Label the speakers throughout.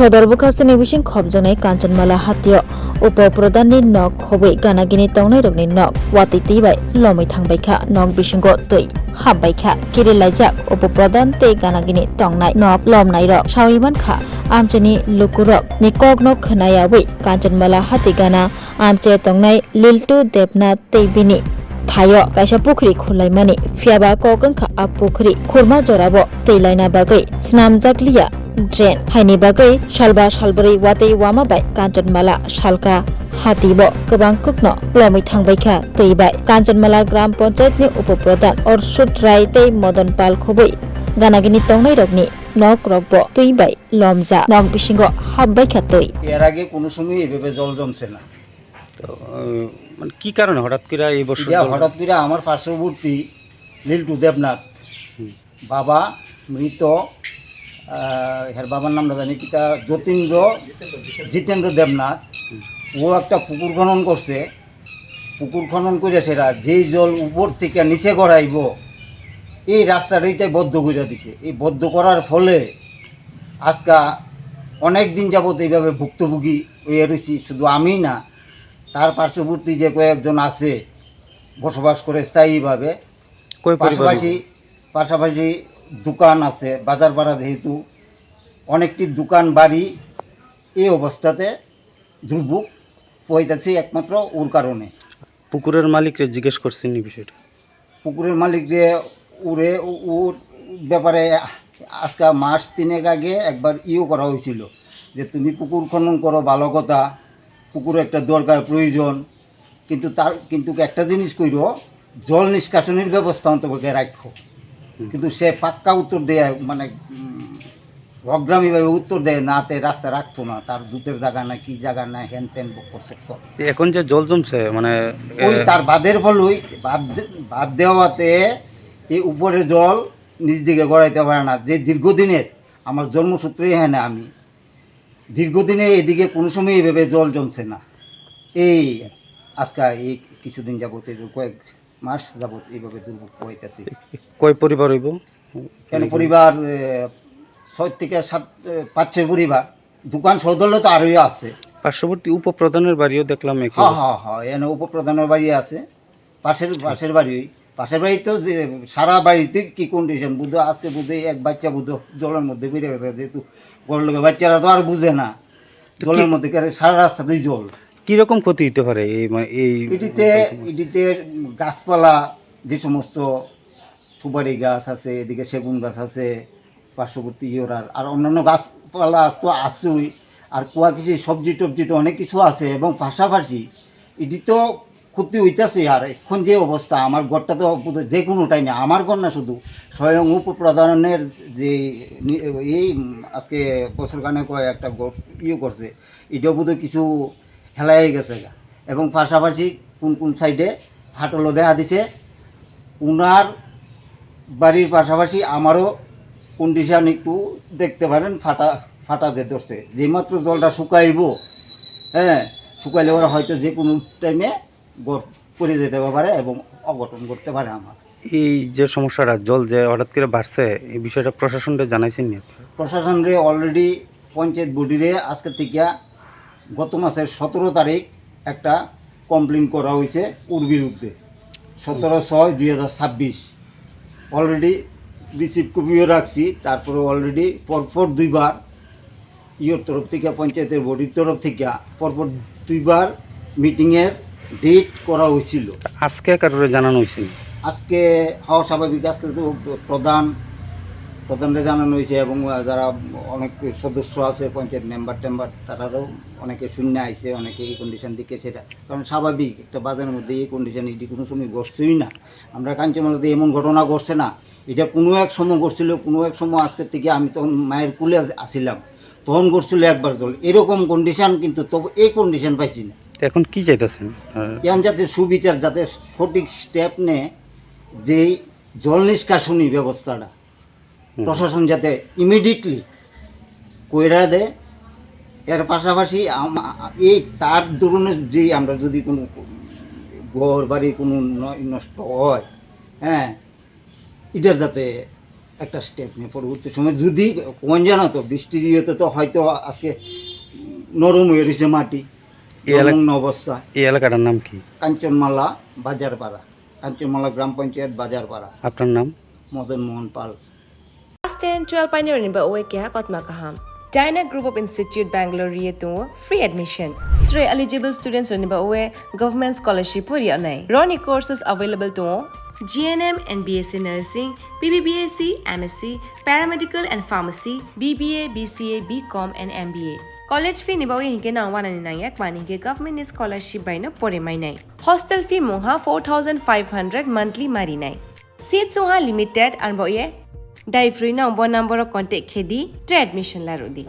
Speaker 1: সদর বখাস্তানি বিশিং খবজানাय কাঞ্চনমালা হাতিয় উপপ্রধানनि नक खबै गानागिनि तंनाय रगनि नक वाति तिबाय लमै थांबायखा नक बिसिंग तै हाबबायखा किरिलायजाक उपप्रधान तै गानागिनि तंनाय नक लमनाय रक साविमानखा आमचेनि लुकुरक नि कगनक खनायाबै काঞ্চনমালা हाति गाना आमचे तंनाय लिलटु देबनाथ तै बिनि थायो कायसा पुखरि खुलायमानि फियाबा कगंखा आ पुखरि खुरमा जराबो तैलायना बागै स्नामजाकलिया ड्रेन हाइनि बागै सालबा सालब्रै वातै वामाबाय काঞ্চনমালা सालका हातिबो गोबां कुकनो लमै थांबायखा तैबाय काঞ্চনমালা ग्राम पञ्चायतनि उपप्रधान अरसुद राय तै मदन पाल खबै गानागिनि तंनाय रगनि नक रगबो तैबाय लमजा नक बिसिंग हाबबायखा तै
Speaker 2: এর আগে কোনো সময় এভাবে জল জমছে না।
Speaker 3: মানে কি কারণে হঠাৎ করে এই বছর
Speaker 2: হঠাৎ করে আমার পার্শ্ববর্তী লিল্টু দেবনাথ বাবা মৃত এর বাবার নামটা জানি কিটা জিতেন্দ্র দেবনাথ ও একটা পুকুর খনন করছে। পুকুর খনন করে সেরা যেই জল উপর থেকে নিচে গড়াইব এই রাস্তাটাইতে বদ্ধ করে দিছে। এই বদ্ধ করার ফলে আজকা অনেক দিন যাবত এইভাবে ভুক্তভোগী হয়ে রয়েছি। শুধু আমি না, তার পার্শ্ববর্তী যে কয়েকজন আছে বসবাস করে স্থায়ীভাবে, পাশাপাশি দোকান আছে, বাজার পাড়া যেহেতু অনেকটি দোকান বাড়ি এই অবস্থাতে দুর্ভোগ পড়তেছে একমাত্র ওর কারণে।
Speaker 3: পুকুরের মালিককে জিজ্ঞেস করছেন এই বিষয়টা?
Speaker 2: পুকুরের মালিকরে ওর ব্যাপারে আজকে মাস 3 আগে একবার করা হয়েছিল যে তুমি পুকুর খনন করো, ভালো কথা, পুকুরে একটা দরকার প্রয়োজন, কিন্তু একটা জিনিস কইরো, জল নিষ্কাশনের ব্যবস্থা অন্তত রাখো। কিন্তু সে পাক্কা উত্তর দেয়, মানে অগ্রামীভাবে উত্তর দেয় না, তে রাস্তা রাখতো না, তার জুতের জায়গা না কি জায়গা না হ্যান ত্যান করছে।
Speaker 3: এখন যে জল জমছে মানে
Speaker 2: ওই তার বাদের ফলই বাদ দেওয়াতে এই উপরে জল নিজ দিকে গড়াইতে পারে না। যে দীর্ঘদিনের আমার জন্মসূত্রে হ্যাঁ না, আমি দীর্ঘদিনে এদিকে কোনো সময় এইভাবে জল জমছে না। এই আজকে এই কিছুদিন যাবত, কয়েক মাস যাবত এইভাবে দুর্ভোগ হইতেছে।
Speaker 3: কয় পরিবার হইব?
Speaker 2: কেন পরিবার 6 থেকে 5-6 পরিবার। দোকান সদলে তো আরোই আছে।
Speaker 3: পার্শ্ববর্তী উপপ্রধানের বাড়িও দেখলাম।
Speaker 2: হ্যাঁ এনে উপপ্রধানের বাড়ি আছে, পাশের বাড়ি তো যে সারা বাড়িতে কি কন্ডিশন বুঝো। আজকে বুঝে এক বাচ্চা বুঝো জলের মধ্যে বেড়ে গেছে, যেহেতু বড় লোকের বাচ্চারা তো আর বুঝে না, জলের মধ্যে সারা রাস্তাতেই জল।
Speaker 3: কিরকম ক্ষতি হতে পারে
Speaker 2: এটিতে গাছপালা, যে সমস্ত সুপারি গাছ আছে, এদিকে সেগুন গাছ আছে, পার্শ্ববর্তী আর অন্যান্য গাছপালা তো আছেই, আর কুয়া কিছু সবজি টবজি তো অনেক কিছু আছে। এবং পাশাপাশি এটি তো ক্ষতি হইতেছে। আর এখন যে অবস্থা, আমার ঘরটা তো যে কোনো টাইমে, আমার ঘর না শুধু, স্বয়ং উপপ্রধানের যে এই আজকে বছর খানে একটা করছে, এটাও বোধহয় কিছু হেলাই গেছে। এবং পাশাপাশি কোন সাইডে ফাটলও দেখা দিছে। উনার বাড়ির পাশাপাশি আমারও কন্ডিশন একটু দেখতে পারেন, ফাটা যে ধরছে। যেমাত্র জলটা শুকাইব, শুকাইলে ওরা হয়তো যে কোনো টাইমে পড়ে যেতে পারে এবং অঘটন করতে পারে। আমার
Speaker 3: এই যে সমস্যাটা, জল যে হঠাৎ করে বাড়ছে, এই বিষয়টা প্রশাসনকে জানাইছেন নি?
Speaker 2: প্রশাসনরে অলরেডি পঞ্চায়েত বডিরে আজকে থেকে গত মাসের 17 তারিখ একটা কমপ্লেন করা হয়েছে ওর বিরুদ্ধে। 17/6/2026 অলরেডি রিসিভ কপিও রাখছি। তারপরে অলরেডি পরপর 2বার তরফ থেকে, পঞ্চায়েতের বডির তরফ থেকে পরপর 2বার মিটিংয়ের ডেট করা হয়েছিল।
Speaker 3: আজকে কারোর জানানো হয়েছিল?
Speaker 2: আজকে হওয়া স্বাভাবিক। আজকে তো প্রধানরা জানানো হয়েছে এবং যারা অনেক সদস্য আছে, পঞ্চায়েত মেম্বার তারাও অনেকে শূন্য আইছে, অনেকে এই কন্ডিশন দিকে। সেটা কারণ স্বাভাবিক, একটা বাজারের মধ্যে এই কন্ডিশন এটি কোনো সময় ঘটছেই না। আমরা কাঞ্চনমালাতে এমন ঘটনা ঘটছে না, এটা কোনো এক সময় ঘটছিল। কোনো এক সময় আজকের থেকে আমি তখন মায়ের কুলে আসিলাম, তখন ঘটছিল একবার জল এরকম কন্ডিশন, কিন্তু তবু এই কন্ডিশন পাইছি না।
Speaker 3: এখন কি চাইতেছেন?
Speaker 2: এখন যাতে সুবিচার, যাতে সঠিক স্টেপ নেয়, যে জল নিষ্কাশনী ব্যবস্থাটা প্রশাসন যাতে ইমিডিয়েটলি কইরা দেয়। এর পাশাপাশি এই তার ধরনের যে আমরা যদি কোনো ঘর বাড়ি কোনো নষ্ট হয়, এটার যাতে একটা স্টেপ নিয়ে পরবর্তী সময় যদি কোন জানো তো বৃষ্টির ইয়েতে তো হয়তো আজকে নরম হয়ে রয়েছে মাটি
Speaker 3: এই এলাকা-
Speaker 2: নমগ্ন অবস্থা।
Speaker 3: এই এলাকাটার নাম কি?
Speaker 2: কাঞ্চনমালা বাজারপাড়া, কাঞ্চনমালা গ্রাম পঞ্চায়েত বাজারপাড়া।
Speaker 3: আপনার নাম?
Speaker 2: মদন মোহন পাল।
Speaker 4: Class 10, 12 pioneering ba oe kya kotma kaham. Dyna Group of Institute Bangalore to free admission. 3 eligible students rin ba oe government scholarship hori anai. Roni courses available to GNM and BSc Nursing, BBBSc, MSc, Paramedical and Pharmacy, BBA, BCA, BCom and MBA. College fee ni ba oe hinke na 199 yak mani ke government scholarship by na pore mai nai. Hostel fee moha 4500 monthly mari nai. Seats soha limited and ba oe Dai free na umbo number of contact khedi tre admission la rodi.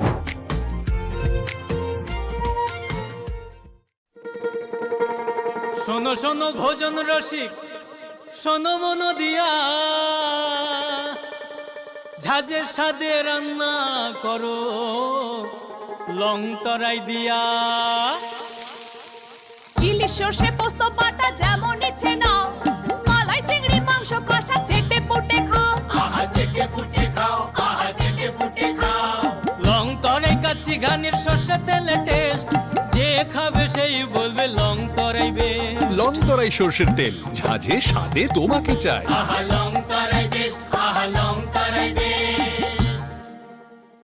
Speaker 5: শোনো শোনো ভোজন রসিক, শোনো মন দিয়া, ঝাঁঝের স্বাদে রান্না করো লং তরাই দিয়া।
Speaker 6: ইলিশ সর্ষে পোস্ত বাটা যেমন ইচ্ছে নাও, মালাই চিংড়ি মাংস কষা চেটে পুটে খাও,
Speaker 5: আহা চেটে পুটে খাও, আহা চেটে পুটে খাও। লং তরাই কাচ্চি ঘানির সর্ষে তেলে টেস্ট, যে খাবে সেই বলবে লং তরাই বেশ।
Speaker 7: লং তরাই সর্ষের তেল, ঝাঁঝে স্বাদে তোমাকে চাই।
Speaker 5: আহা লং তরাই বেশ।